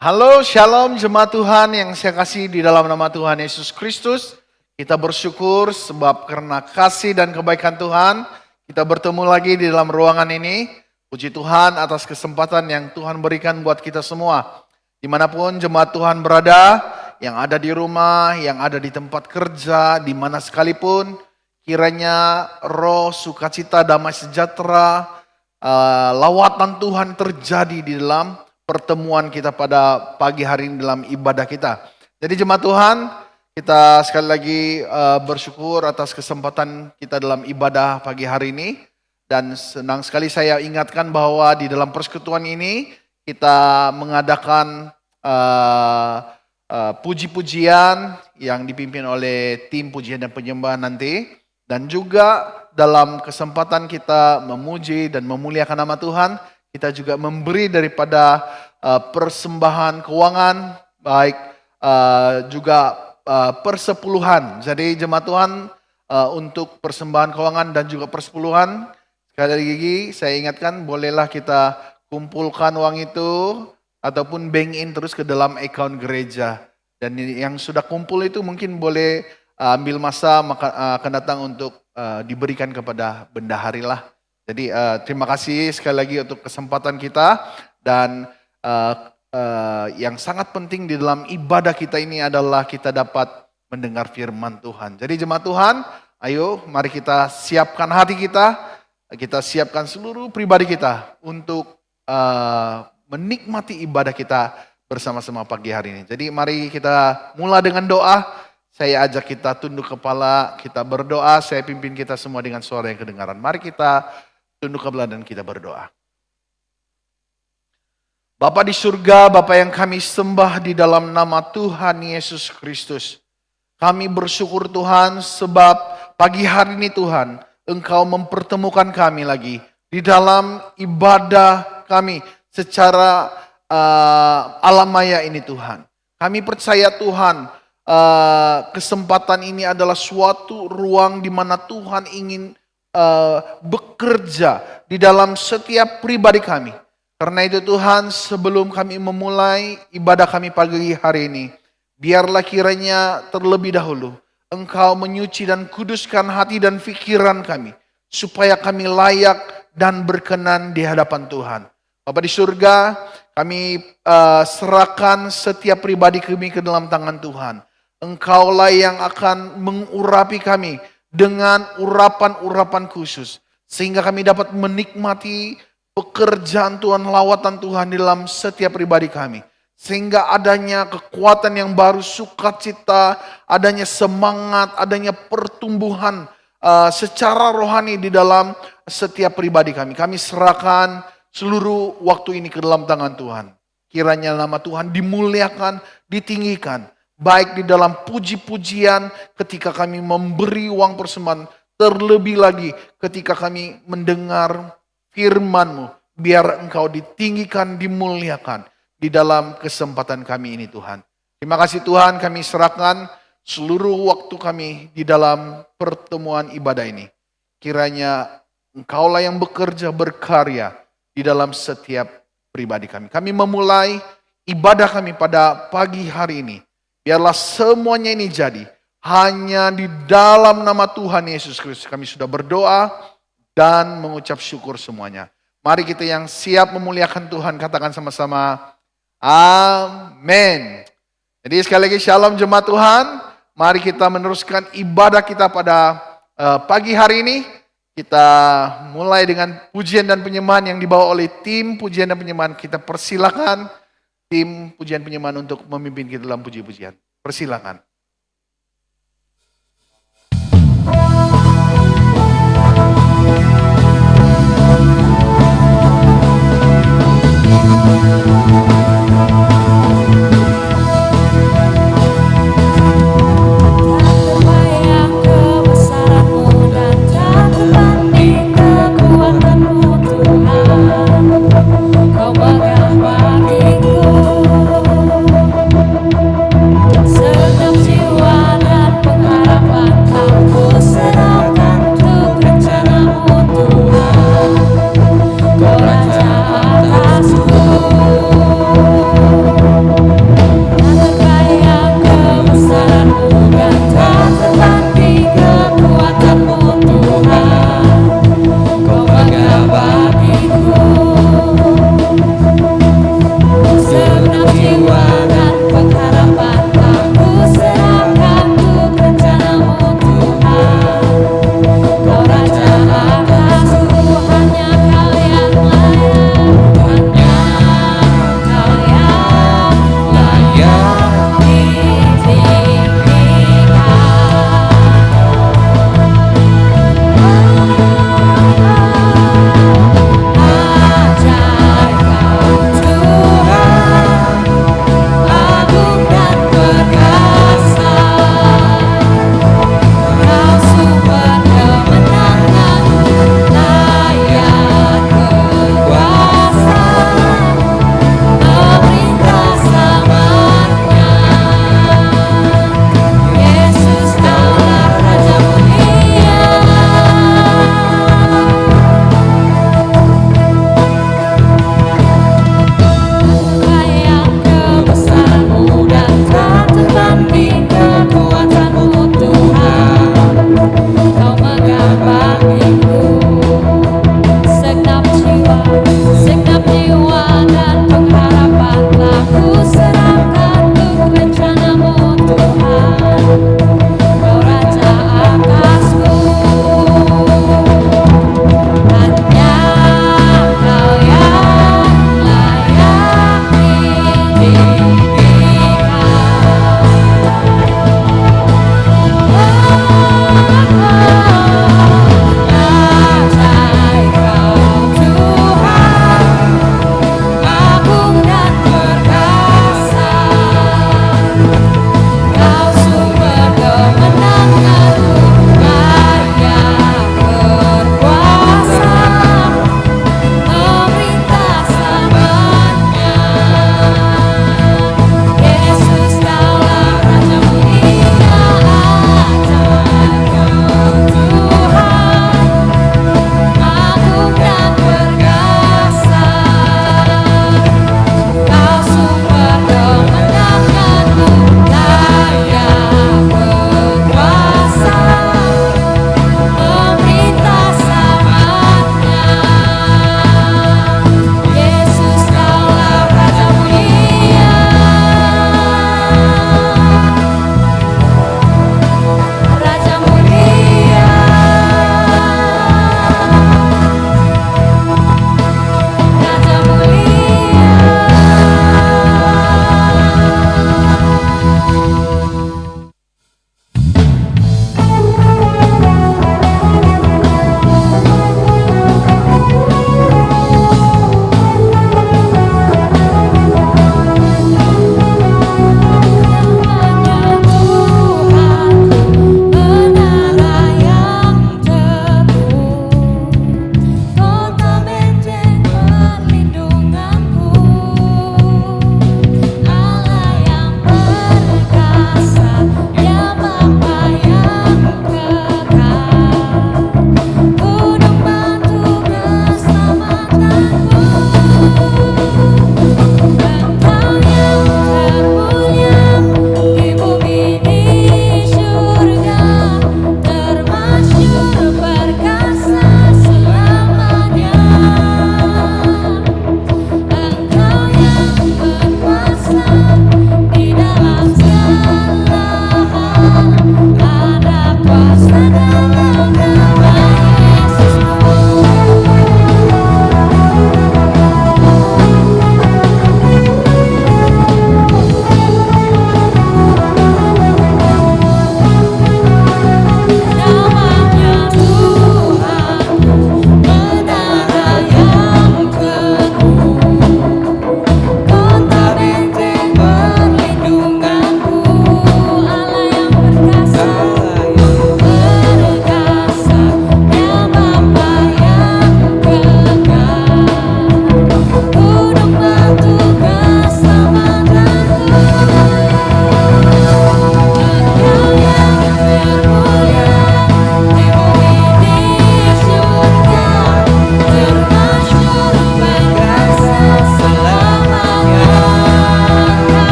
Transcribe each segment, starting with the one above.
Halo, shalom jemaat Tuhan yang saya kasih di dalam nama Tuhan Yesus Kristus. Kita bersyukur sebab karena kasih dan kebaikan Tuhan, kita bertemu lagi di dalam ruangan ini. Puji Tuhan atas kesempatan yang Tuhan berikan buat kita semua. Dimanapun jemaat Tuhan berada, yang ada di rumah, yang ada di tempat kerja, di mana sekalipun, kiranya roh, sukacita, damai sejahtera, lawatan Tuhan terjadi di dalam pertemuan kita pada pagi hari ini dalam ibadah kita. Jadi jemaat Tuhan, kita sekali lagi bersyukur atas kesempatan kita dalam ibadah pagi hari ini. Dan senang sekali saya ingatkan bahwa di dalam persekutuan ini kita mengadakan puji-pujian yang dipimpin oleh tim pujian dan penyembahan nanti. Dan juga dalam kesempatan kita memuji dan memuliakan nama Tuhan, kita juga memberi daripada persembahan keuangan, baik juga persepuluhan. Jadi jemaat Tuhan untuk persembahan keuangan dan juga persepuluhan, sekali lagi saya ingatkan bolehlah kita kumpulkan uang itu ataupun bank in terus ke dalam account gereja. Dan yang sudah kumpul itu mungkin boleh ambil masa akan datang untuk diberikan kepada bendahari lah. Jadi terima kasih sekali lagi untuk kesempatan kita dan yang sangat penting di dalam ibadah kita ini adalah kita dapat mendengar firman Tuhan. Jadi jemaat Tuhan, ayo mari kita siapkan hati kita siapkan seluruh pribadi kita untuk menikmati ibadah kita bersama-sama pagi hari ini. Jadi mari kita mulai dengan doa. Saya ajak kita tunduk kepala, kita berdoa, saya pimpin kita semua dengan suara yang kedengaran. Mari kita tunduk kepala dan kita berdoa. Bapa di surga, Bapa yang kami sembah di dalam nama Tuhan Yesus Kristus. Kami bersyukur Tuhan sebab pagi hari ini Tuhan, Engkau mempertemukan kami lagi di dalam ibadah kami secara alam maya ini Tuhan. Kami percaya Tuhan, kesempatan ini adalah suatu ruang di mana Tuhan ingin bekerja di dalam setiap pribadi kami. Karena itu Tuhan, sebelum kami memulai ibadah kami pagi hari ini, biarlah kiranya terlebih dahulu Engkau menyuci dan kuduskan hati dan pikiran kami, supaya kami layak dan berkenan di hadapan Tuhan. Bapa di surga, kami serahkan setiap pribadi kami ke dalam tangan Tuhan. Engkaulah yang akan mengurapi kami dengan urapan-urapan khusus. Sehingga kami dapat menikmati pekerjaan Tuhan, lawatan Tuhan di dalam setiap pribadi kami. Sehingga adanya kekuatan yang baru, sukacita, adanya semangat, adanya pertumbuhan secara rohani di dalam setiap pribadi kami. Kami serahkan seluruh waktu ini ke dalam tangan Tuhan. Kiranya nama Tuhan dimuliakan, ditinggikan. Baik di dalam puji-pujian ketika kami memberi uang persembahan, terlebih lagi ketika kami mendengar firman-Mu, biar Engkau ditinggikan, dimuliakan di dalam kesempatan kami ini Tuhan. Terima kasih Tuhan, kami serahkan seluruh waktu kami di dalam pertemuan ibadah ini. Kiranya Engkaulah yang bekerja, berkarya di dalam setiap pribadi kami. Kami memulai ibadah kami pada pagi hari ini. Biarlah semuanya ini jadi hanya di dalam nama Tuhan Yesus Kristus. Kami sudah berdoa dan mengucap syukur semuanya. Mari kita yang siap memuliakan Tuhan katakan sama-sama amin. Jadi sekali lagi shalom jemaat Tuhan. Mari kita meneruskan ibadah kita pada pagi hari ini. Kita mulai dengan pujian dan penyembahan yang dibawa oleh tim pujian dan penyembahan. Kita persilakan tim pujian penyembahan untuk memimpin kita dalam puji-pujian. Persilakan. Kau megah bagiku.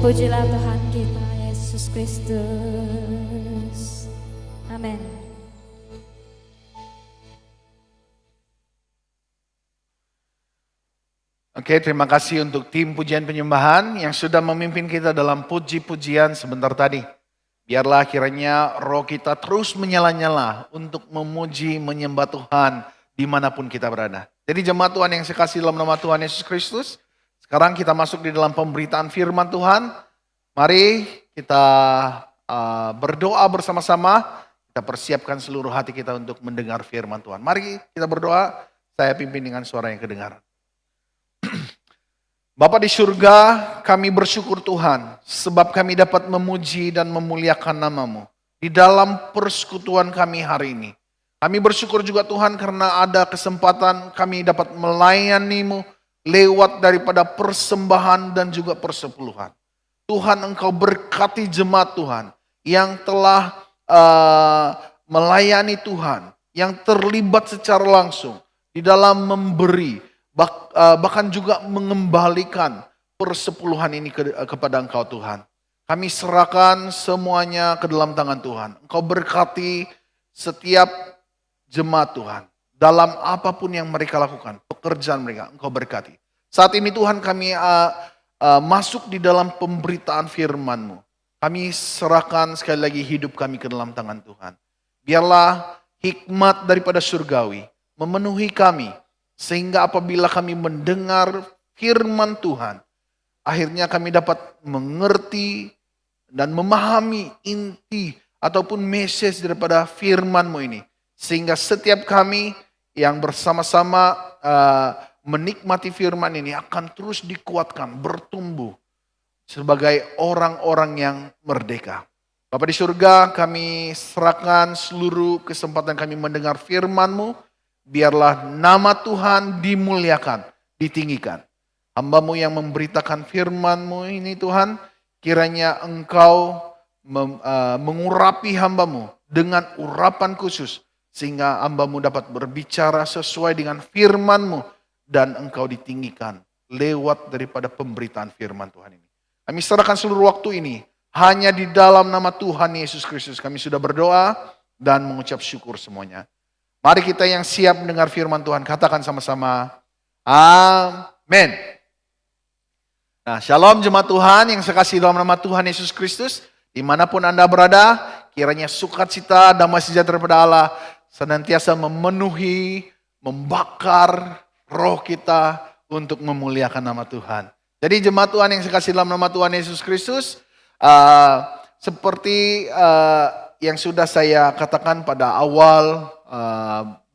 Terpujilah Tuhan kita Yesus Kristus. Amin. Oke, terima kasih untuk tim pujian penyembahan yang sudah memimpin kita dalam puji-pujian sebentar tadi. Biarlah kiranya roh kita terus menyala-nyala untuk memuji, menyembah Tuhan dimanapun kita berada. Jadi jemaat Tuhan yang saya kasih dalam nama Tuhan Yesus Kristus, sekarang kita masuk di dalam pemberitaan firman Tuhan. Mari kita berdoa bersama-sama, kita persiapkan seluruh hati kita untuk mendengar firman Tuhan. Mari kita berdoa, saya pimpin dengan suara yang kedengaran. Bapa di surga, kami bersyukur Tuhan, sebab kami dapat memuji dan memuliakan nama-Mu di dalam persekutuan kami hari ini. Kami bersyukur juga Tuhan karena ada kesempatan kami dapat melayani-Mu lewat daripada persembahan dan juga persepuluhan. Tuhan, Engkau berkati jemaat Tuhan yang telah melayani Tuhan, yang terlibat secara langsung di dalam memberi, bahkan juga mengembalikan persepuluhan ini kepada Engkau Tuhan. Kami serahkan semuanya ke dalam tangan Tuhan. Engkau berkati setiap jemaat Tuhan. Dalam apapun yang mereka lakukan, pekerjaan mereka, Engkau berkati. Saat ini Tuhan kami masuk di dalam pemberitaan firman-Mu. Kami serahkan sekali lagi hidup kami ke dalam tangan Tuhan. Biarlah hikmat daripada surgawi memenuhi kami. Sehingga apabila kami mendengar firman Tuhan, akhirnya kami dapat mengerti dan memahami inti ataupun message daripada firman-Mu ini. Sehingga setiap kami yang bersama-sama menikmati firman ini akan terus dikuatkan, bertumbuh sebagai orang-orang yang merdeka. Bapa di surga, kami serahkan seluruh kesempatan kami mendengar firman-Mu. Biarlah nama Tuhan dimuliakan, ditinggikan. Hamba-Mu yang memberitakan firman-Mu ini Tuhan, kiranya Engkau mengurapi hamba-Mu dengan urapan khusus. Sehingga hamba-Mu dapat berbicara sesuai dengan firman-Mu dan Engkau ditinggikan lewat daripada pemberitaan firman Tuhan ini. Kami serahkan seluruh waktu ini hanya di dalam nama Tuhan Yesus Kristus. Kami sudah berdoa dan mengucap syukur semuanya. Mari kita yang siap mendengar firman Tuhan, katakan sama-sama, amin. Nah, shalom jemaat Tuhan yang saya kasih dalam nama Tuhan Yesus Kristus. Dimanapun Anda berada, kiranya sukacita, damai sejahtera daripada Allah senantiasa memenuhi, membakar roh kita untuk memuliakan nama Tuhan. Jadi jemaat Tuhan yang saya kasih dalam nama Tuhan Yesus Kristus, seperti yang sudah saya katakan pada awal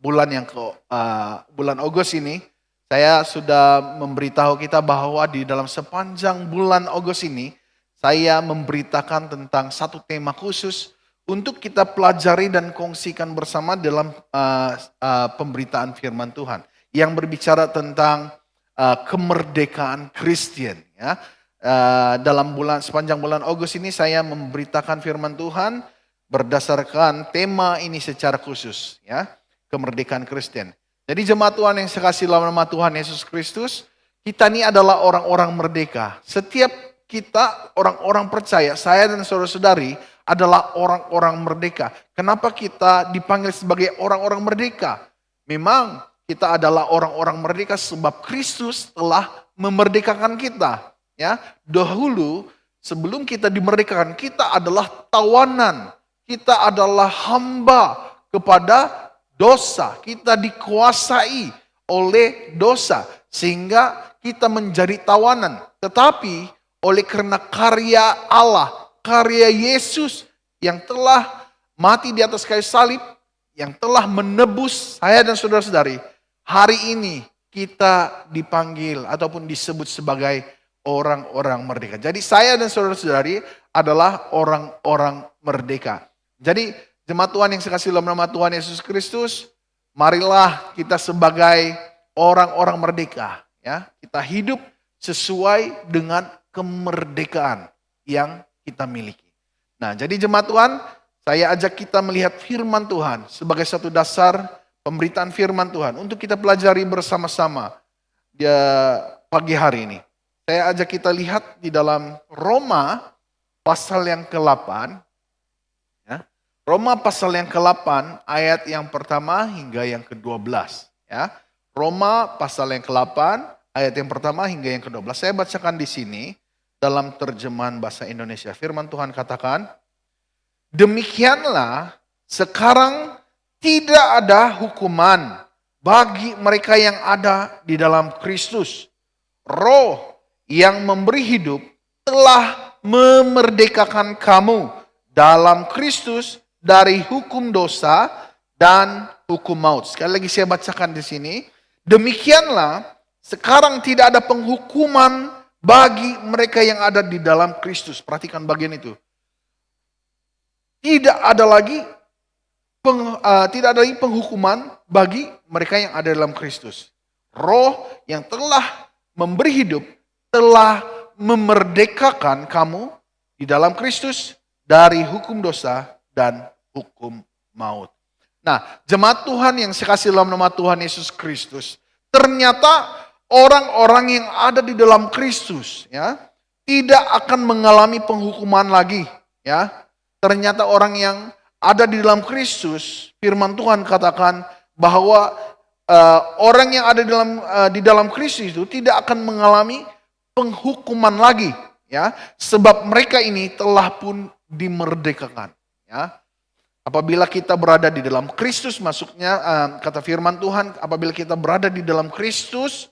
bulan Agustus ini, saya sudah memberitahu kita bahwa di dalam sepanjang bulan Agustus ini, saya memberitakan tentang satu tema khusus untuk kita pelajari dan kongsikan bersama dalam pemberitaan firman Tuhan. Yang berbicara tentang kemerdekaan Kristen. Ya. Dalam sepanjang bulan Agustus ini saya memberitakan firman Tuhan berdasarkan tema ini secara khusus, ya, kemerdekaan Kristen. Jadi jemaat Tuhan yang saya kasih dalam nama Tuhan Yesus Kristus, kita ini adalah orang-orang merdeka. Setiap kita orang-orang percaya, saya dan saudara-saudari adalah orang-orang merdeka. Kenapa kita dipanggil sebagai orang-orang merdeka? Memang kita adalah orang-orang merdeka sebab Kristus telah memerdekakan kita. Ya, dahulu sebelum kita dimerdekakan, kita adalah tawanan. Kita adalah hamba kepada dosa. Kita dikuasai oleh dosa. Sehingga kita menjadi tawanan. Tetapi oleh karena karya Allah, karya Yesus yang telah mati di atas kayu salib, yang telah menebus saya dan saudara-saudari, hari ini kita dipanggil ataupun disebut sebagai orang-orang merdeka. Jadi saya dan saudara-saudari adalah orang-orang merdeka. Jadi jemaat Tuhan yang saya kasih dalam nama Tuhan Yesus Kristus, marilah kita sebagai orang-orang merdeka, ya, kita hidup sesuai dengan kemerdekaan yang kita miliki. Nah, jadi jemaat Tuhan, saya ajak kita melihat firman Tuhan sebagai satu dasar pemberitaan firman Tuhan untuk kita pelajari bersama-sama di pagi hari ini. Saya ajak kita lihat di dalam Roma pasal yang ke-8. Ya. Roma pasal yang ke-8 ayat yang pertama hingga yang ke-12. Ya. Roma pasal yang ke-8 ayat yang pertama hingga yang ke-12. Saya bacakan di sini dalam terjemahan bahasa Indonesia. Firman Tuhan katakan, demikianlah sekarang tidak ada hukuman bagi mereka yang ada di dalam Kristus. Roh yang memberi hidup telah memerdekakan kamu dalam Kristus dari hukum dosa dan hukum maut. Sekali lagi saya bacakan di sini. Demikianlah sekarang tidak ada penghukuman bagi mereka yang ada di dalam Kristus. Perhatikan bagian itu. Tidak ada lagi penghukuman bagi mereka yang ada dalam Kristus. Roh yang telah memberi hidup telah memerdekakan kamu di dalam Kristus dari hukum dosa dan hukum maut. Nah, jemaat Tuhan yang saya kasih dalam nama Tuhan Yesus Kristus, ternyata orang-orang yang ada di dalam Kristus ya tidak akan mengalami penghukuman lagi ya. Ternyata orang yang ada di dalam Kristus, firman Tuhan katakan bahwa orang yang ada di dalam Kristus itu tidak akan mengalami penghukuman lagi ya, sebab mereka ini telah pun dimerdekakan ya. Apabila kita berada di dalam Kristus, masuknya kata firman Tuhan, apabila kita berada di dalam Kristus,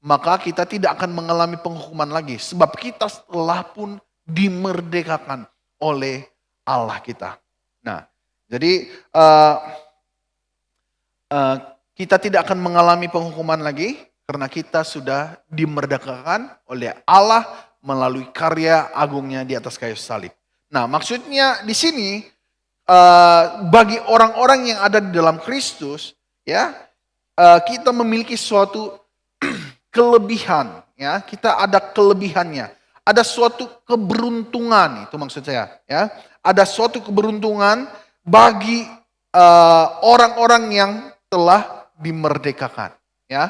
maka kita tidak akan mengalami penghukuman lagi, sebab kita telah pun dimerdekakan oleh Allah kita. Nah, jadi kita tidak akan mengalami penghukuman lagi karena kita sudah dimerdekakan oleh Allah melalui karya agungnya di atas kayu salib. Nah, maksudnya di sini bagi orang-orang yang ada di dalam Kristus, ya, kita memiliki suatu kelebihan, ya, kita ada kelebihannya, ada suatu keberuntungan, itu maksud saya, ya, ada suatu keberuntungan bagi orang-orang yang telah dimerdekakan, ya,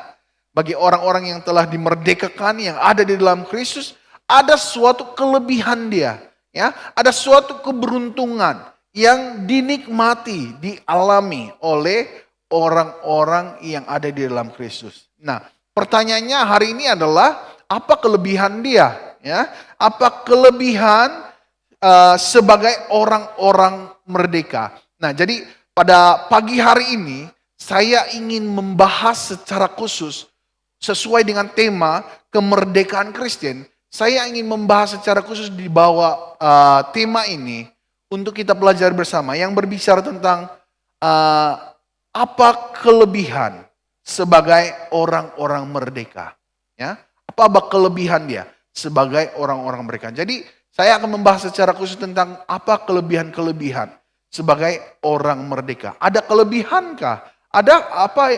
bagi orang-orang yang telah dimerdekakan yang ada di dalam Kristus, ada suatu kelebihan dia, ya, ada suatu keberuntungan yang dinikmati, dialami oleh orang-orang yang ada di dalam Kristus. Nah, pertanyaannya hari ini adalah apa kelebihan dia? Ya, apa kelebihan sebagai orang-orang merdeka? Nah, jadi pada pagi hari ini saya ingin membahas secara khusus sesuai dengan tema kemerdekaan Kristen. Saya ingin membahas secara khusus di bawah tema ini untuk kita pelajari bersama yang berbicara tentang apa kelebihan sebagai orang-orang merdeka, ya, apa kelebihan dia sebagai orang-orang merdeka. Jadi saya akan membahas secara khusus tentang apa kelebihan-kelebihan sebagai orang merdeka. Ada kelebihankah? Ada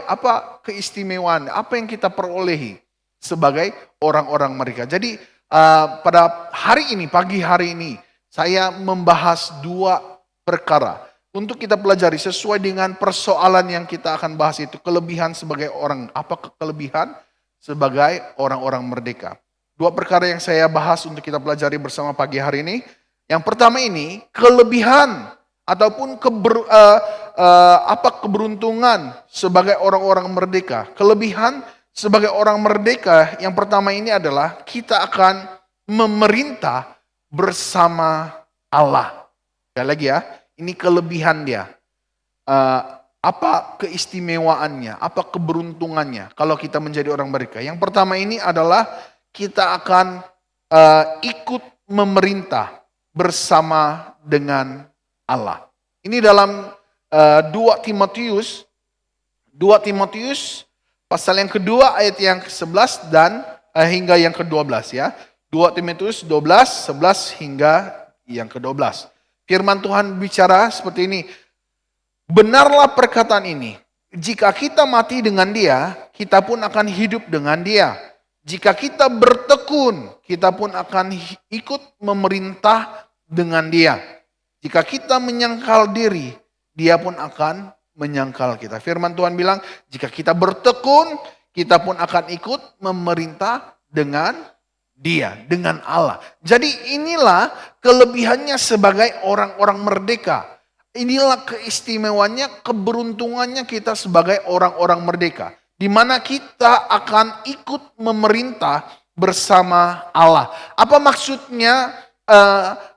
apa keistimewaan? Apa yang kita perolehi sebagai orang-orang merdeka? Jadi pada hari ini, pagi hari ini, saya membahas dua perkara untuk kita pelajari sesuai dengan persoalan yang kita akan bahas itu. Kelebihan sebagai orang, apa kelebihan sebagai orang-orang merdeka. Dua perkara yang saya bahas untuk kita pelajari bersama pagi hari ini. Yang pertama ini, kelebihan ataupun keberuntungan sebagai orang-orang merdeka. Kelebihan sebagai orang merdeka yang pertama ini adalah kita akan memerintah bersama Allah. Sekali lagi ya, ini kelebihan dia. Apa keistimewaannya, apa keberuntungannya kalau kita menjadi orang merdeka. Yang pertama ini adalah kita akan ikut memerintah bersama dengan Allah. Ini dalam 2 Timotius pasal yang kedua ayat yang ke-11 dan hingga yang ke-12 ya. 2 Timotius 12, 11 hingga yang ke-12. Firman Tuhan bicara seperti ini. Benarlah perkataan ini. Jika kita mati dengan dia, kita pun akan hidup dengan dia. Jika kita bertekun, kita pun akan ikut memerintah dengan dia. Jika kita menyangkal diri, dia pun akan menyangkal kita. Firman Tuhan bilang, jika kita bertekun, kita pun akan ikut memerintah dengan Dia, dengan Allah. Jadi inilah kelebihannya sebagai orang-orang merdeka. Inilah keistimewaannya, keberuntungannya kita sebagai orang-orang merdeka. Di mana kita akan ikut memerintah bersama Allah. Apa maksudnya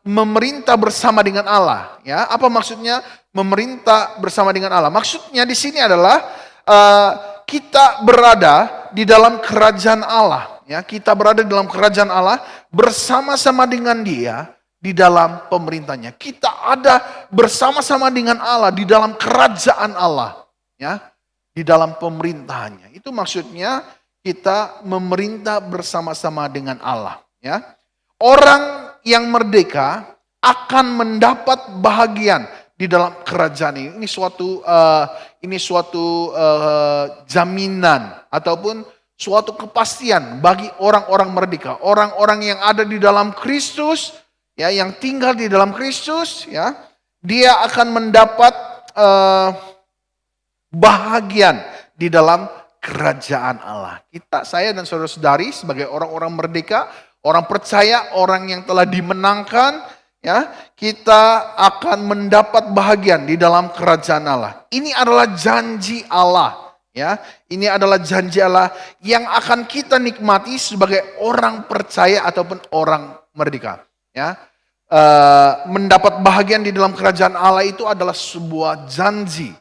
memerintah bersama dengan Allah? Ya, apa maksudnya memerintah bersama dengan Allah? Maksudnya di sini adalah kita berada di dalam kerajaan Allah. Ya, kita berada di dalam kerajaan Allah bersama-sama dengan Dia di dalam pemerintahnya. Kita ada bersama-sama dengan Allah di dalam kerajaan Allah. Ya, di dalam pemerintahannya. Itu maksudnya kita memerintah bersama-sama dengan Allah. Ya, orang yang merdeka akan mendapat bahagian di dalam kerajaan ini. Ini suatu jaminan ataupun suatu kepastian bagi orang-orang merdeka, orang-orang yang ada di dalam Kristus, ya, yang tinggal di dalam Kristus, ya, dia akan mendapat bahagian di dalam kerajaan Allah. Saya dan saudara-saudari sebagai orang-orang merdeka, orang percaya, orang yang telah dimenangkan, ya, kita akan mendapat bahagian di dalam kerajaan Allah. Ini adalah janji Allah. Ya, ini adalah janji Allah yang akan kita nikmati sebagai orang percaya ataupun orang merdeka. Ya, mendapat bahagian di dalam kerajaan Allah itu adalah sebuah janji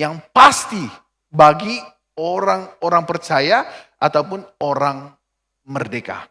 yang pasti bagi orang-orang percaya ataupun orang merdeka.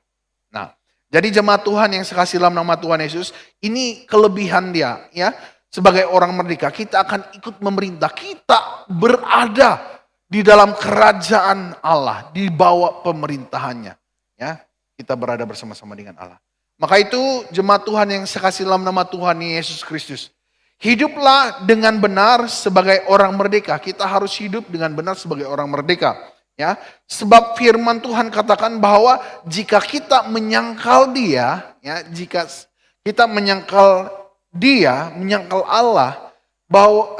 Nah, jadi jemaat Tuhan yang sekasih dalam nama Tuhan Yesus, ini kelebihan dia, ya. Sebagai orang merdeka, kita akan ikut memerintah. Kita berada di dalam kerajaan Allah, di bawah pemerintahannya. Ya, kita berada bersama-sama dengan Allah. Maka itu jemaat Tuhan yang sekasih dalam nama Tuhan Yesus Kristus. Hiduplah dengan benar sebagai orang merdeka. Kita harus hidup dengan benar sebagai orang merdeka. Ya, sebab firman Tuhan katakan bahwa jika kita menyangkal Dia, ya, jika kita menyangkal Dia, menyangkal Allah, bahwa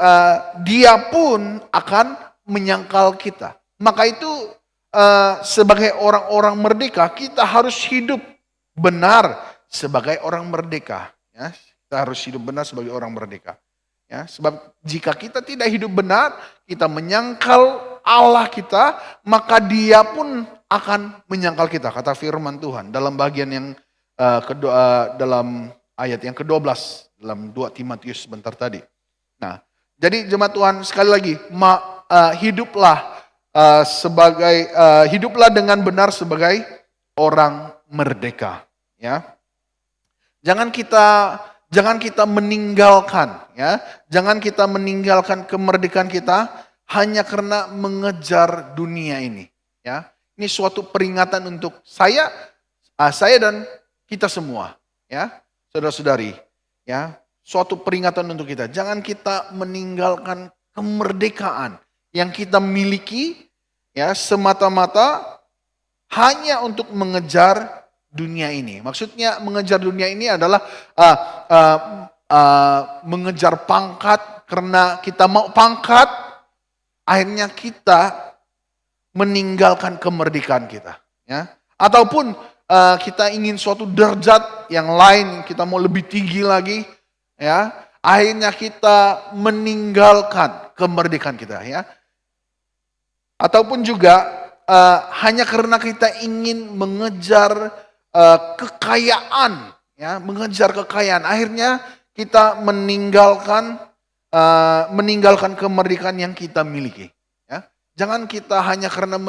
Dia pun akan menyangkal kita. Maka itu sebagai orang-orang merdeka kita harus hidup benar sebagai orang merdeka. Ya, kita harus hidup benar sebagai orang merdeka. Ya, sebab jika kita tidak hidup benar, kita menyangkal Allah kita, maka Dia pun akan menyangkal kita. Kata firman Tuhan dalam bagian yang kedua, dalam ayat yang ke-12 dalam 2 Timotius sebentar tadi. Nah, jadi jemaat Tuhan sekali lagi, hiduplah dengan benar sebagai orang merdeka, ya. Jangan kita meninggalkan, ya. Jangan kita meninggalkan kemerdekaan kita hanya karena mengejar dunia ini, ya. Ini suatu peringatan untuk saya dan kita semua, ya. Saudara-saudari, ya. Suatu peringatan untuk kita. Jangan kita meninggalkan kemerdekaan yang kita miliki, ya, semata-mata hanya untuk mengejar dunia ini. Maksudnya mengejar dunia ini adalah mengejar pangkat karena kita mau pangkat, akhirnya kita meninggalkan kemerdekaan kita. Ya. Ataupun kita ingin suatu derajat yang lain, kita mau lebih tinggi lagi, ya, akhirnya kita meninggalkan kemerdekaan kita, ya. Ataupun juga hanya karena kita ingin mengejar kekayaan, ya, mengejar kekayaan, akhirnya kita meninggalkan kemerdekaan yang kita miliki. Ya. Jangan kita hanya karena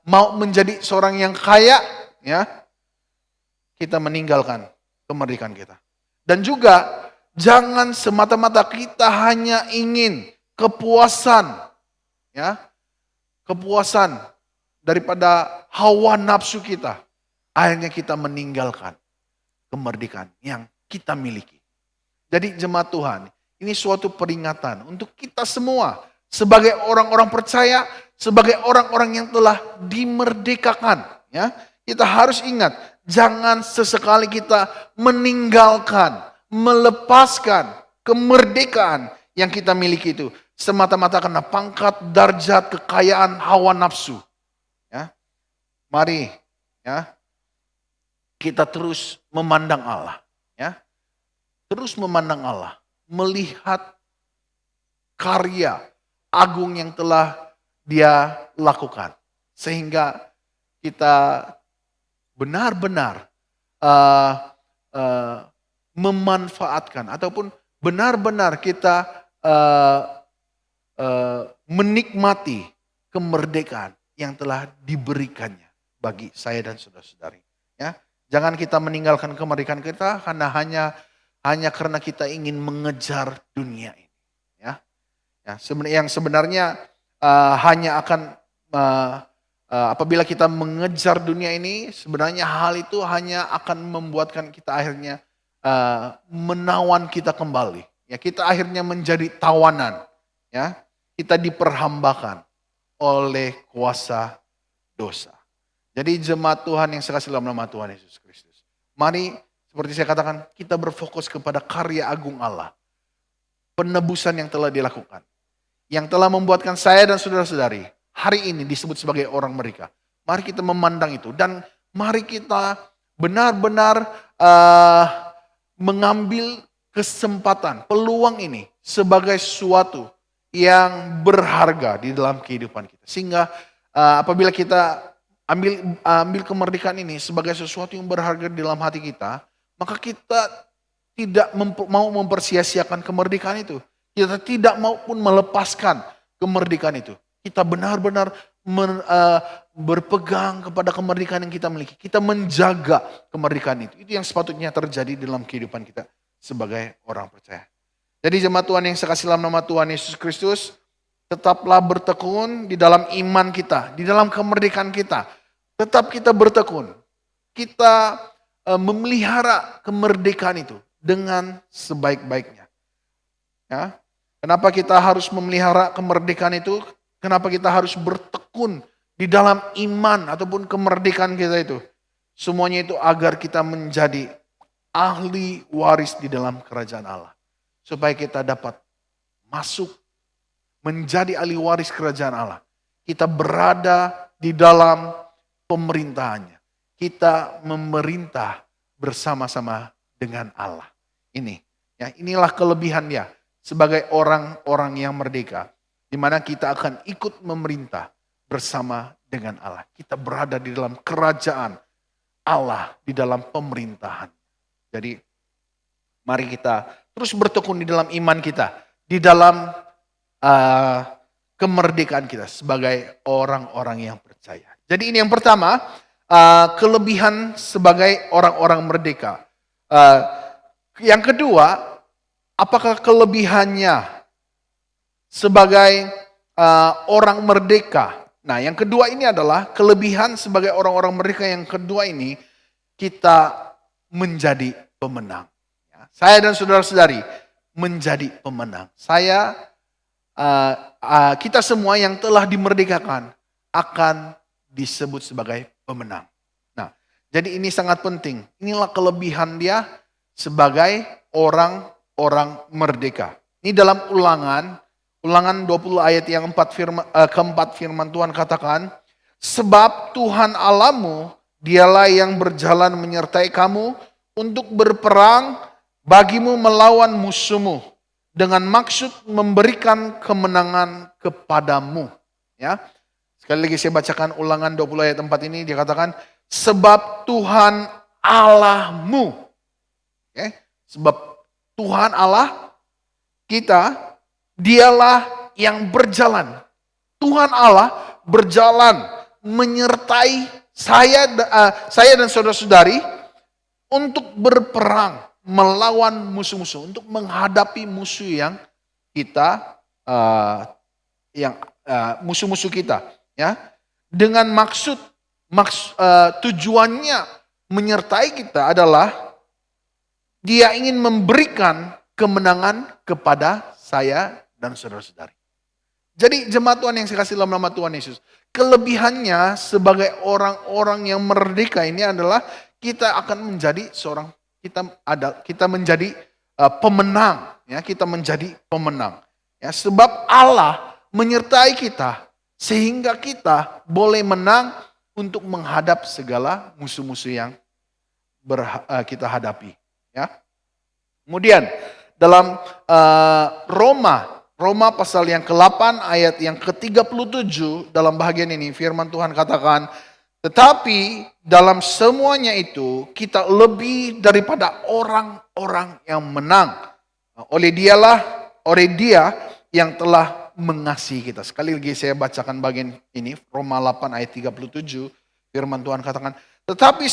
mau menjadi seorang yang kaya, ya, kita meninggalkan kemerdekaan kita. Dan juga jangan semata-mata kita hanya ingin kepuasan, ya, kepuasan daripada hawa nafsu kita. Akhirnya kita meninggalkan kemerdekaan yang kita miliki. Jadi jemaat Tuhan, ini suatu peringatan untuk kita semua sebagai orang-orang percaya, sebagai orang-orang yang telah dimerdekakan. Ya, kita harus ingat, jangan sesekali kita meninggalkan, melepaskan kemerdekaan yang kita miliki itu semata-mata karena pangkat, darjat, kekayaan, hawa nafsu. Ya, mari, ya, kita terus memandang Allah, ya. Terus memandang Allah, melihat karya agung yang telah Dia lakukan. Sehingga kita benar-benar uh, uh, memanfaatkan ataupun benar-benar kita menikmati kemerdekaan yang telah diberikannya bagi saya dan saudara-saudari. Ya, jangan kita meninggalkan kemerdekaan kita karena hanya karena kita ingin mengejar dunia ini. Ya, yang sebenarnya hanya akan apabila kita mengejar dunia ini, sebenarnya hal itu hanya akan membuatkan kita akhirnya menawan kita kembali. Ya, kita akhirnya menjadi tawanan. Ya, kita diperhambakan oleh kuasa dosa. Jadi jemaat Tuhan yang sekasih dalam nama Tuhan Yesus Kristus. Mari seperti saya katakan, kita berfokus kepada karya agung Allah. Penebusan yang telah dilakukan. Yang telah membuatkan saya dan saudara-saudari hari ini disebut sebagai orang mereka. Mari kita memandang itu dan mari kita benar-benar mengambil kesempatan, peluang ini sebagai sesuatu yang berharga di dalam kehidupan kita. Sehingga apabila kita ambil kemerdekaan ini sebagai sesuatu yang berharga di dalam hati kita, maka kita tidak mau mempersia-siakan kemerdekaan itu. Kita tidak mau pun melepaskan kemerdekaan itu. Kita benar-benar berpegang kepada kemerdekaan yang kita miliki. Kita menjaga kemerdekaan itu. Itu yang sepatutnya terjadi dalam kehidupan kita sebagai orang percaya. Jadi jemaat Tuhan yang sekasih dalam nama Tuhan Yesus Kristus, tetaplah bertekun di dalam iman kita, di dalam kemerdekaan kita. Tetap kita bertekun. Kita memelihara kemerdekaan itu dengan sebaik-baiknya. Ya. Kenapa kita harus memelihara kemerdekaan itu? Kenapa kita harus bertekun di dalam iman ataupun kemerdekaan kita itu? Semuanya itu agar kita menjadi ahli waris di dalam kerajaan Allah. Supaya kita dapat masuk menjadi ahli waris kerajaan Allah. Kita berada di dalam pemerintahannya. Kita memerintah bersama-sama dengan Allah. Inilah kelebihan Dia sebagai orang-orang yang merdeka, di mana kita akan ikut memerintah bersama dengan Allah. Kita berada di dalam kerajaan Allah, di dalam pemerintahan. Jadi mari kita terus bertekun di dalam iman kita, di dalam kemerdekaan kita sebagai orang-orang yang percaya. Jadi ini yang pertama, kelebihan sebagai orang-orang merdeka. Yang kedua, apakah kelebihannya sebagai orang merdeka? Nah, yang kedua ini adalah kelebihan sebagai orang-orang merdeka. Yang kedua ini, kita menjadi pemenang. Saya dan saudara-saudari menjadi pemenang. Kita semua yang telah dimerdekakan akan disebut sebagai pemenang. Nah, jadi ini sangat penting. Inilah kelebihan dia sebagai orang merdeka. Ini dalam ulangan 20 ayat yang keempat firman Tuhan katakan, sebab Tuhan Allahmu dialah yang berjalan menyertai kamu untuk berperang bagimu melawan musuhmu dengan maksud memberikan kemenangan kepadamu. Ya. Sekali lagi saya bacakan ulangan 20 ayat 4 ini, dia katakan, sebab Tuhan Allahmu. Okay. Sebab Tuhan Allah kita, dialah yang berjalan. Tuhan Allah berjalan menyertai saya dan saudara-saudari untuk berperang melawan musuh-musuh, untuk menghadapi musuh yang kita, musuh-musuh kita, ya, dengan tujuannya menyertai kita adalah Dia ingin memberikan kemenangan kepada saya dan saudara-saudari. Jadi jemaat Tuhan yang dikasihi dalam nama Tuhan Yesus, kelebihannya sebagai orang-orang yang merdeka ini adalah kita akan menjadi kita menjadi pemenang, ya, kita menjadi pemenang. Ya, sebab Allah menyertai kita sehingga kita boleh menang untuk menghadap segala musuh-musuh yang kita hadapi. Ya. Kemudian dalam Roma pasal yang ke-8 ayat yang ke-37 dalam bagian ini firman Tuhan katakan, tetapi dalam semuanya itu kita lebih daripada orang-orang yang menang. Oleh dia yang telah mengasihi kita. Sekali lagi saya bacakan bagian ini, Roma 8 ayat 37, firman Tuhan katakan, tetapi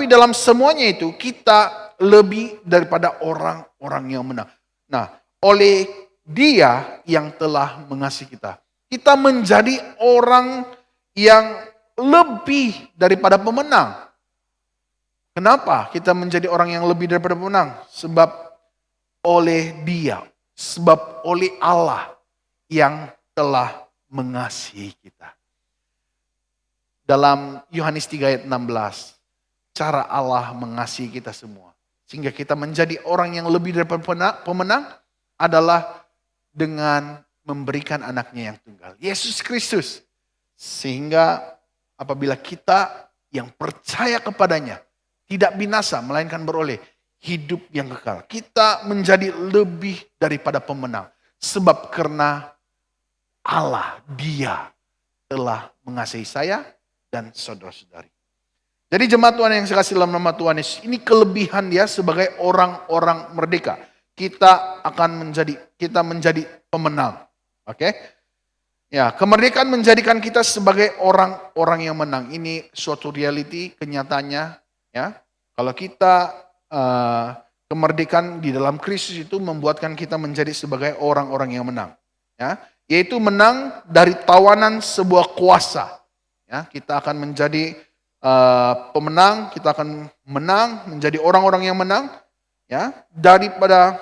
dalam semuanya itu kita lebih daripada orang-orang yang menang. Nah, oleh dia yang telah mengasihi kita, kita menjadi orang yang lebih daripada pemenang. Kenapa kita menjadi orang yang lebih daripada pemenang? Sebab oleh dia, sebab oleh Allah yang telah mengasihi kita. Dalam Yohanes 3 ayat 16, cara Allah mengasihi kita semua. Sehingga kita menjadi orang yang lebih daripada pemenang adalah dengan memberikan anaknya yang tunggal, Yesus Kristus. Sehingga apabila kita yang percaya kepadanya tidak binasa melainkan beroleh hidup yang kekal, kita menjadi lebih daripada pemenang. Sebab karena Allah, dia telah mengasihi saya dan saudara-saudari. Jadi jemaat Tuhan yang saya kasih dalam nama Tuhan Yesus, ini kelebihan dia sebagai orang-orang merdeka. Kita menjadi pemenang. Oke? Ya, kemerdekaan menjadikan kita sebagai orang-orang yang menang. Ini suatu reality, kenyataannya. Ya, kalau kita kemerdekaan di dalam Kristus itu membuatkan kita menjadi sebagai orang-orang yang menang. Ya, yaitu menang dari tawanan sebuah kuasa. Ya, kita akan menjadi pemenang, kita akan menang, menjadi orang-orang yang menang, ya, daripada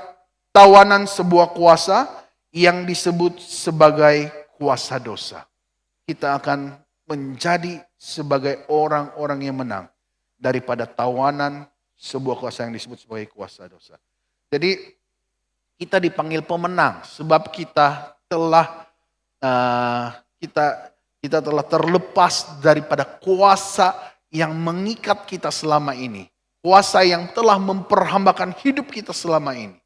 tawanan sebuah kuasa yang disebut sebagai kuasa dosa. Kita akan menjadi sebagai orang-orang yang menang daripada tawanan sebuah kuasa yang disebut sebagai kuasa dosa. Jadi kita dipanggil pemenang sebab kita telah kita telah terlepas daripada kuasa yang mengikat kita selama ini. Kuasa yang telah memperhambakan hidup kita selama ini.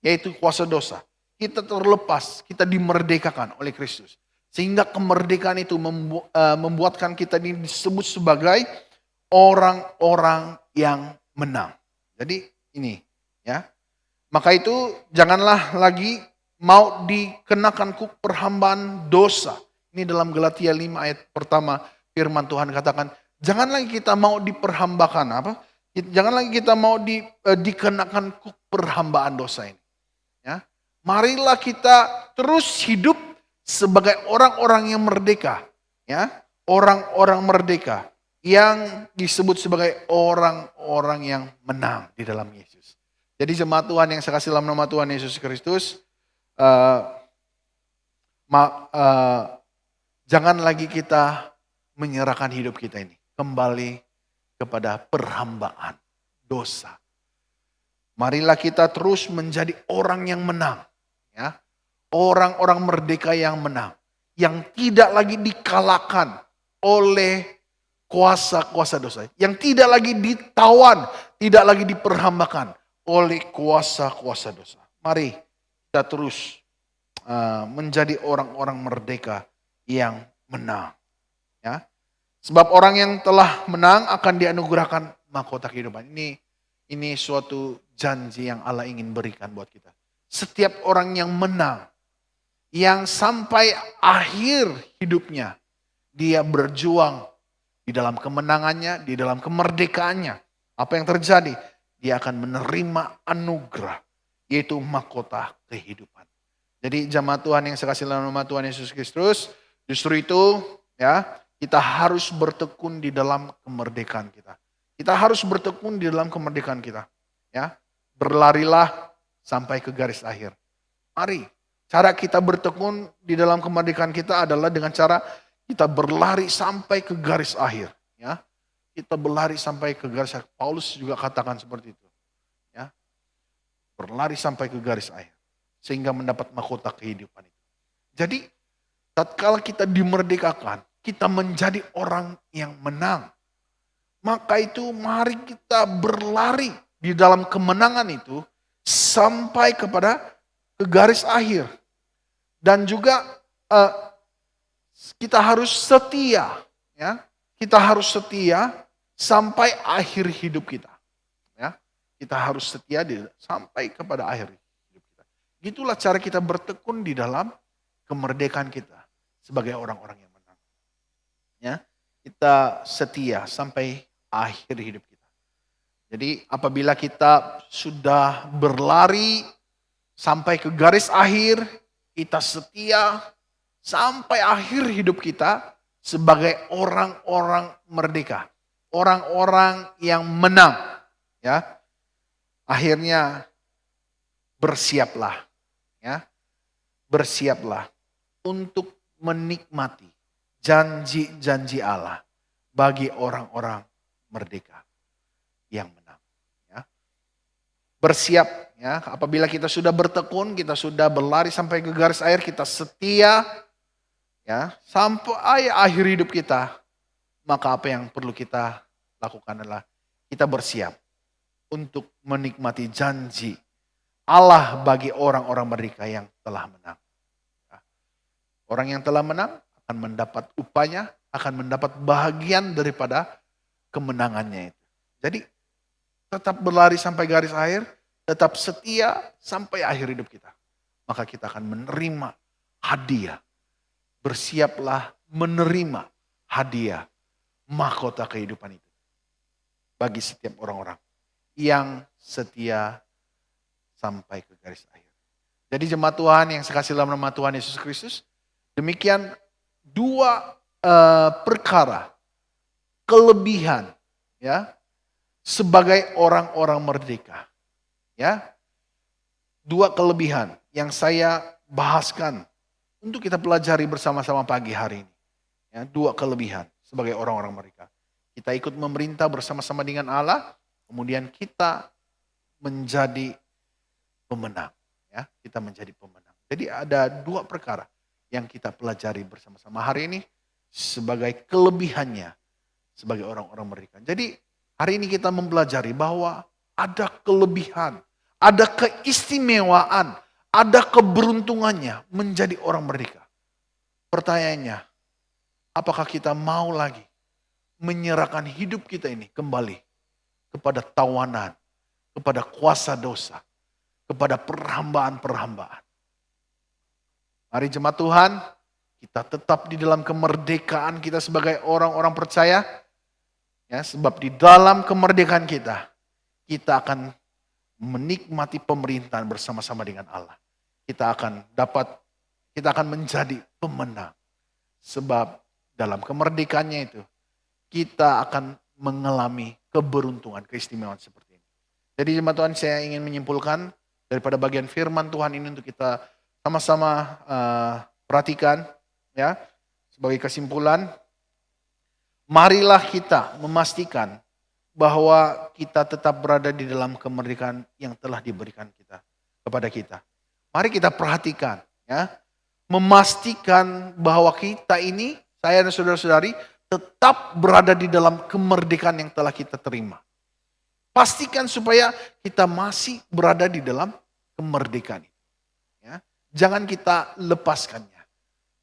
Yaitu kuasa dosa. Kita terlepas, kita dimerdekakan oleh Kristus. Sehingga kemerdekaan itu membuatkan kita ini disebut sebagai orang-orang yang menang. Jadi ini ya. Maka itu janganlah lagi mau dikenakan perhambaan dosa. Ini dalam Galatia 5 ayat pertama firman Tuhan katakan, jangan lagi kita mau diperhambakan apa? Jangan lagi kita mau dikenakan perhambaan dosa ini. Ya. Marilah kita terus hidup sebagai orang-orang yang merdeka. Ya. Orang-orang merdeka yang disebut sebagai orang-orang yang menang di dalam Yesus. Jadi jemaat Tuhan yang saya kasih dalam nama Tuhan Yesus Kristus, jangan lagi kita menyerahkan hidup kita ini kembali kepada perhambaan dosa. Marilah kita terus menjadi orang yang menang. Ya. Orang-orang merdeka yang menang. Yang tidak lagi dikalahkan oleh kuasa-kuasa dosa. Yang tidak lagi ditawan, tidak lagi diperhambakan oleh kuasa-kuasa dosa. Mari kita terus menjadi orang-orang merdeka yang menang. Ya. Sebab orang yang telah menang akan dianugerahkan mahkota kehidupan. Ini suatu janji yang Allah ingin berikan buat kita. Setiap orang yang menang, yang sampai akhir hidupnya, dia berjuang di dalam kemenangannya, di dalam kemerdekaannya. Apa yang terjadi? Dia akan menerima anugerah, yaitu mahkota kehidupan. Jadi jemaat Tuhan yang saya kasih dalam nama Tuhan Yesus Kristus, justru itu ya, kita harus bertekun di dalam kemerdekaan kita. Kita harus bertekun di dalam kemerdekaan kita. Ya, berlarilah sampai ke garis akhir. Mari, cara kita bertekun di dalam kemerdekaan kita adalah dengan cara kita berlari sampai ke garis akhir. Ya, kita berlari sampai ke garis akhir. Paulus juga katakan seperti itu. Ya, berlari sampai ke garis akhir sehingga mendapat mahkota kehidupan itu. Jadi, tatkala kita dimerdekakan, kita menjadi orang yang menang. Maka itu mari kita berlari di dalam kemenangan itu sampai kepada ke garis akhir. Dan juga kita harus setia, ya. Kita harus setia sampai akhir hidup kita. Ya. Kita harus setia sampai kepada akhir hidup kita. Gitulah cara kita bertekun di dalam kemerdekaan kita sebagai orang-orang yang menang. Ya. Kita setia sampai akhir hidup kita. Jadi apabila kita sudah berlari sampai ke garis akhir, kita setia sampai akhir hidup kita sebagai orang-orang merdeka. Orang-orang yang menang. Ya. Akhirnya bersiaplah. Ya. Bersiaplah untuk menikmati janji-janji Allah bagi orang-orang merdeka yang menang. Ya. Bersiap, ya. Apabila kita sudah bertekun, kita sudah berlari sampai ke garis akhir, kita setia, ya, sampai akhir hidup kita. Maka apa yang perlu kita lakukan adalah kita bersiap untuk menikmati janji Allah bagi orang-orang merdeka yang telah menang. Ya. Orang yang telah menang akan mendapat upahnya, akan mendapat bahagian daripada kemenangannya itu. Jadi tetap berlari sampai garis akhir, tetap setia sampai akhir hidup kita. Maka kita akan menerima hadiah. Bersiaplah menerima hadiah mahkota kehidupan itu. Bagi setiap orang-orang yang setia sampai ke garis akhir. Jadi jemaat Tuhan yang sekasih dalam nama Tuhan Yesus Kristus, demikian dua perkara kelebihan, ya, sebagai orang-orang merdeka. Ya. Dua kelebihan yang saya bahaskan untuk kita pelajari bersama-sama pagi hari ini. Ya, dua kelebihan sebagai orang-orang merdeka. Kita ikut memerintah bersama-sama dengan Allah, kemudian kita menjadi pemenang. Ya, kita menjadi pemenang. Jadi ada dua perkara yang kita pelajari bersama-sama hari ini sebagai kelebihannya sebagai orang-orang merdeka. Jadi hari ini kita mempelajari bahwa ada kelebihan, ada keistimewaan, ada keberuntungannya menjadi orang merdeka. Pertanyaannya, apakah kita mau lagi menyerahkan hidup kita ini kembali kepada tawanan, kepada kuasa dosa, kepada perhambaan-perhambaan? Mari jemaat Tuhan, kita tetap di dalam kemerdekaan kita sebagai orang-orang percaya. Ya, sebab di dalam kemerdekaan kita akan menikmati pemerintahan bersama-sama dengan Allah. Kita akan menjadi pemenang. Sebab dalam kemerdekaannya itu, kita akan mengalami keberuntungan, keistimewaan seperti ini. Jadi jemaat Tuhan, saya ingin menyimpulkan daripada bagian firman Tuhan ini untuk kita sama-sama perhatikan, ya, sebagai kesimpulan, marilah kita memastikan bahwa kita tetap berada di dalam kemerdekaan yang telah diberikan kepada kita. Mari kita perhatikan, ya, memastikan bahwa kita ini, saya dan saudara-saudari, tetap berada di dalam kemerdekaan yang telah kita terima. Pastikan supaya kita masih berada di dalam kemerdekaan itu. Ya. Jangan kita lepaskannya.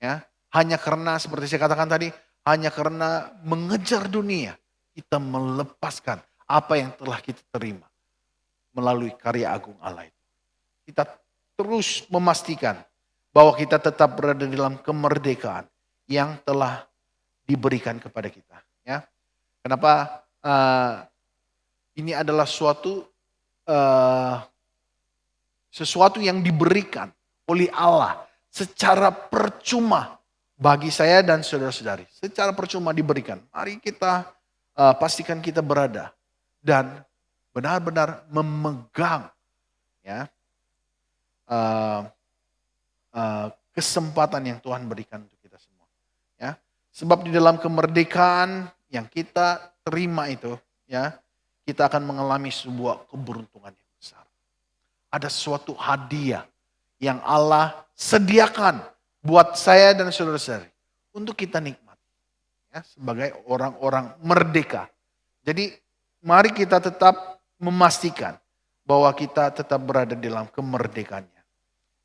Ya. Hanya karena seperti saya katakan tadi, hanya karena mengejar dunia, kita melepaskan apa yang telah kita terima melalui karya agung Allah itu. Kita terus memastikan bahwa kita tetap berada di dalam kemerdekaan yang telah diberikan kepada kita. Ya. Kenapa? Ini adalah sesuatu yang diberikan oleh Allah secara percuma bagi saya dan saudara-saudari. Secara percuma diberikan. Mari kita pastikan kita berada dan benar-benar memegang, ya, kesempatan yang Tuhan berikan untuk kita semua. Ya. Sebab di dalam kemerdekaan yang kita terima itu, ya, kita akan mengalami sebuah keberuntungan yang besar. Ada suatu hadiah yang Allah sediakan buat saya dan saudara-saudari untuk kita nikmati, ya, sebagai orang-orang merdeka Jadi mari kita tetap memastikan bahwa kita tetap berada di dalam kemerdekaannya.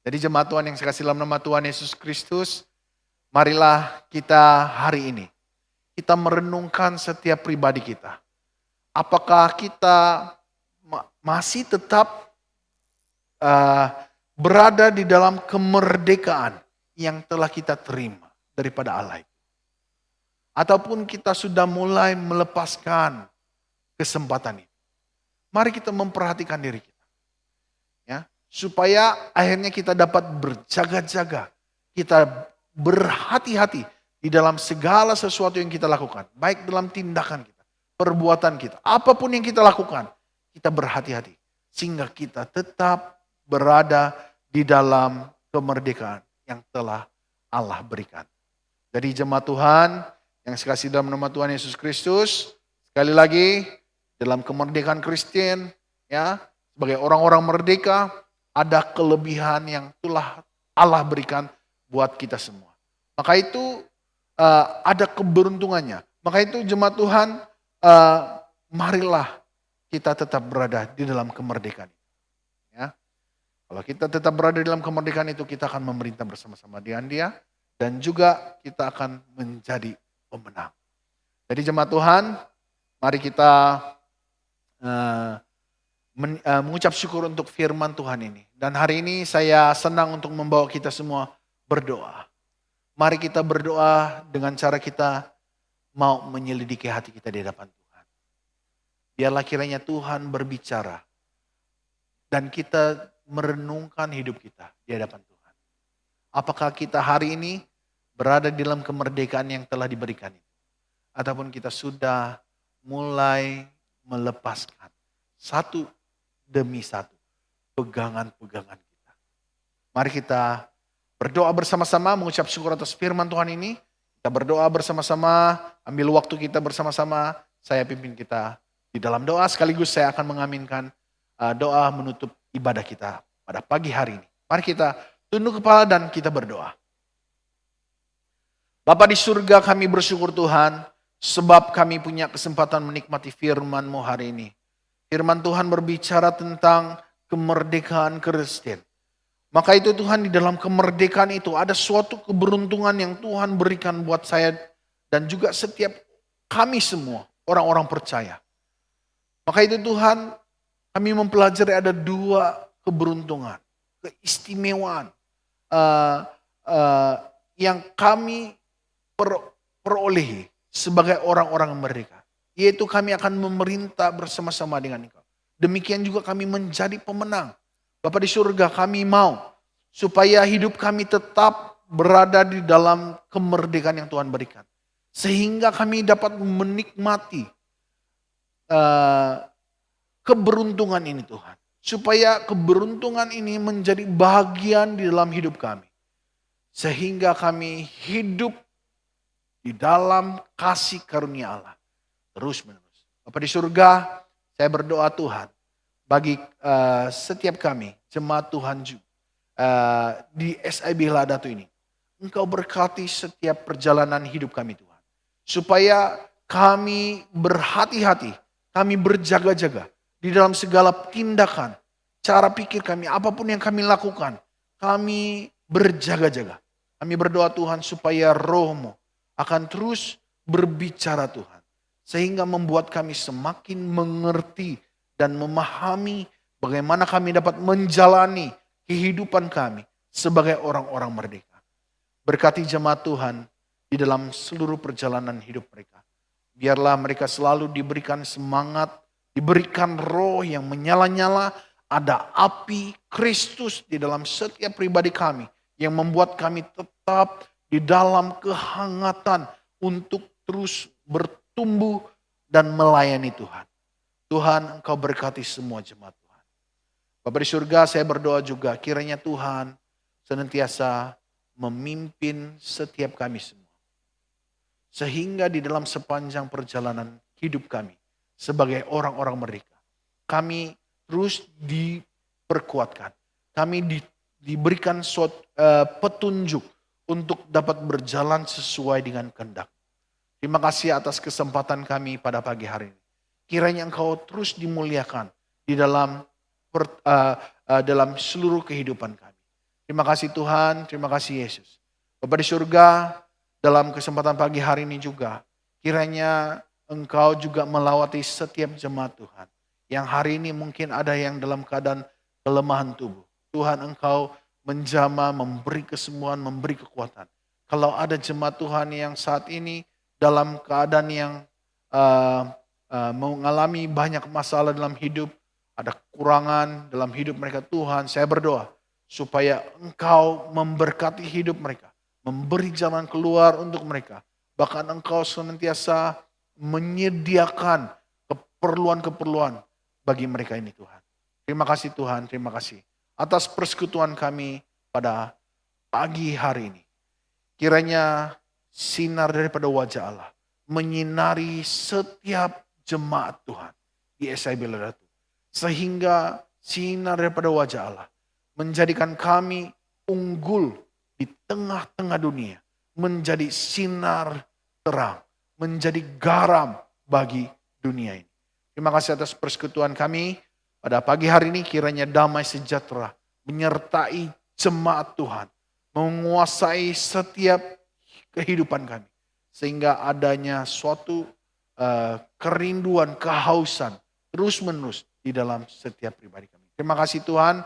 Jadi jemaat Tuhan yang saya kasih dalam nama Tuhan Yesus Kristus, marilah kita hari ini, kita merenungkan setiap pribadi kita. Apakah kita masih tetap berada di dalam kemerdekaan yang telah kita terima daripada Allah itu? Ataupun kita sudah mulai melepaskan kesempatan itu. Mari kita memperhatikan diri kita. Ya, supaya akhirnya kita dapat berjaga-jaga. Kita berhati-hati di dalam segala sesuatu yang kita lakukan. Baik dalam tindakan kita, perbuatan kita. Apapun yang kita lakukan, kita berhati-hati. Sehingga kita tetap berada di dalam kemerdekaan yang telah Allah berikan. Jadi jemaat Tuhan, yang saya kasih dalam nama Tuhan Yesus Kristus, sekali lagi dalam kemerdekaan Kristen, ya, sebagai orang-orang merdeka, ada kelebihan yang telah Allah berikan buat kita semua. Maka itu ada keberuntungannya. Maka itu jemaat Tuhan, marilah kita tetap berada di dalam kemerdekaan. Ya. Kalau kita tetap berada di dalam kemerdekaan itu, kita akan memerintah bersama-sama dengan Dia, dan juga kita akan menjadi pemenang. Jadi jemaat Tuhan, mari kita mengucap syukur untuk firman Tuhan ini. Dan hari ini saya senang untuk membawa kita semua berdoa. Mari kita berdoa dengan cara kita mau menyelidiki hati kita di hadapan Tuhan. Biarlah kiranya Tuhan berbicara dan kita merenungkan hidup kita di hadapan Tuhan. Apakah kita hari ini berada di dalam kemerdekaan yang telah diberikan itu? Ataupun kita sudah mulai melepaskan satu demi satu pegangan-pegangan kita. Mari kita berdoa bersama-sama, mengucap syukur atas firman Tuhan ini. Kita berdoa bersama-sama, ambil waktu kita bersama-sama. Saya pimpin kita di dalam doa, sekaligus saya akan mengaminkan doa menutup ibadah kita pada pagi hari ini. Mari kita tunduk kepala dan kita berdoa. Bapa di surga, kami bersyukur Tuhan, sebab kami punya kesempatan menikmati firman-Mu hari ini. Firman Tuhan berbicara tentang kemerdekaan Kristen. Maka itu Tuhan, di dalam kemerdekaan itu ada suatu keberuntungan yang Tuhan berikan buat saya dan juga setiap kami semua, orang-orang percaya. Maka itu Tuhan, kami mempelajari ada dua keberuntungan, keistimewaan yang kami perolehi sebagai orang-orang merdeka. Yaitu kami akan memerintah bersama-sama dengan Engkau. Demikian juga kami menjadi pemenang. Bapa di surga, kami mau supaya hidup kami tetap berada di dalam kemerdekaan yang Tuhan berikan. Sehingga kami dapat menikmati keberuntungan ini Tuhan. Supaya keberuntungan ini menjadi bagian di dalam hidup kami. Sehingga kami hidup di dalam kasih karunia Allah terus menerus. Bapa di surga, saya berdoa Tuhan bagi setiap kami, jemaat Tuhan juga di SIB Ladatu ini. Engkau berkati setiap perjalanan hidup kami Tuhan. Supaya kami berhati-hati, kami berjaga-jaga di dalam segala tindakan, cara pikir kami, apapun yang kami lakukan, kami berjaga-jaga. Kami berdoa Tuhan supaya Roh-Mu akan terus berbicara Tuhan. Sehingga membuat kami semakin mengerti dan memahami bagaimana kami dapat menjalani kehidupan kami sebagai orang-orang merdeka. Berkati jemaat Tuhan di dalam seluruh perjalanan hidup mereka. Biarlah mereka selalu diberikan semangat, diberikan roh yang menyala-nyala, ada api Kristus di dalam setiap pribadi kami yang membuat kami tetap di dalam kehangatan untuk terus bertumbuh dan melayani Tuhan. Tuhan, Engkau berkati semua jemaat Tuhan. Bapa di surga, saya berdoa juga kiranya Tuhan senantiasa memimpin setiap kami semua. Sehingga di dalam sepanjang perjalanan hidup kami sebagai orang-orang merdeka, kami terus diperkuatkan. Kami diberikan suatu petunjuk untuk dapat berjalan sesuai dengan kehendak. Terima kasih atas kesempatan kami pada pagi hari ini. kiranya Engkau terus dimuliakan di dalam dalam seluruh kehidupan kami. Terima kasih Tuhan, terima kasih Yesus. Bapa di surga, dalam kesempatan pagi hari ini juga, kiranya Engkau juga melawati setiap jemaat Tuhan. Yang hari ini mungkin ada yang dalam keadaan kelemahan tubuh. Tuhan Engkau menjamah, memberi kesembuhan, memberi kekuatan. Kalau ada jemaat Tuhan yang saat ini dalam keadaan yang mengalami banyak masalah dalam hidup, ada kekurangan dalam hidup mereka, Tuhan, saya berdoa supaya Engkau memberkati hidup mereka, memberi jalan keluar untuk mereka. Bahkan Engkau senantiasa menyediakan keperluan-keperluan bagi mereka ini Tuhan. Terima kasih Tuhan, terima kasih atas persekutuan kami pada pagi hari ini. Kiranya sinar daripada wajah Allah menyinari setiap jemaat Tuhan di SIB Ledatu. Sehingga sinar daripada wajah Allah menjadikan kami unggul di tengah-tengah dunia. Menjadi sinar terang, menjadi garam bagi dunia ini. Terima kasih atas persekutuan kami pada pagi hari ini, kiranya damai sejahtera menyertai jemaat Tuhan, menguasai setiap kehidupan kami, sehingga adanya suatu kerinduan, kehausan terus menerus di dalam setiap pribadi kami. Terima kasih Tuhan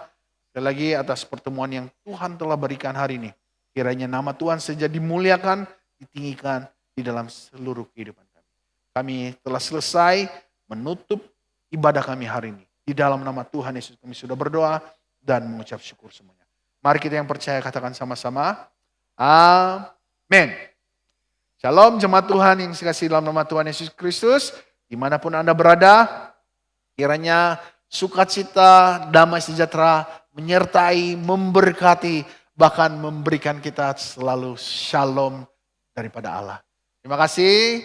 sekali lagi atas pertemuan yang Tuhan telah berikan hari ini. Kiranya nama Tuhan saja dimuliakan, ditinggikan di dalam seluruh kehidupan kami. Kami telah selesai menutup ibadah kami hari ini. Di dalam nama Tuhan Yesus kami sudah berdoa dan mengucap syukur semuanya. Mari kita yang percaya katakan sama-sama. Amin. Shalom jemaat Tuhan yang dikasihi dalam nama Tuhan Yesus Kristus. Dimanapun Anda berada, kiranya sukacita, damai sejahtera menyertai, memberkati, bahkan memberikan kita selalu shalom daripada Allah. Terima kasih.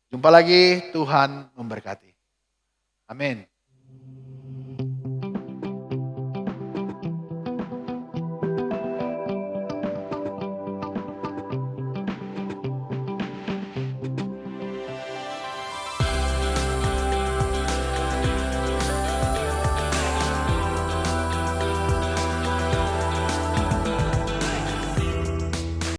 Jumpa lagi, Tuhan memberkati. Amin.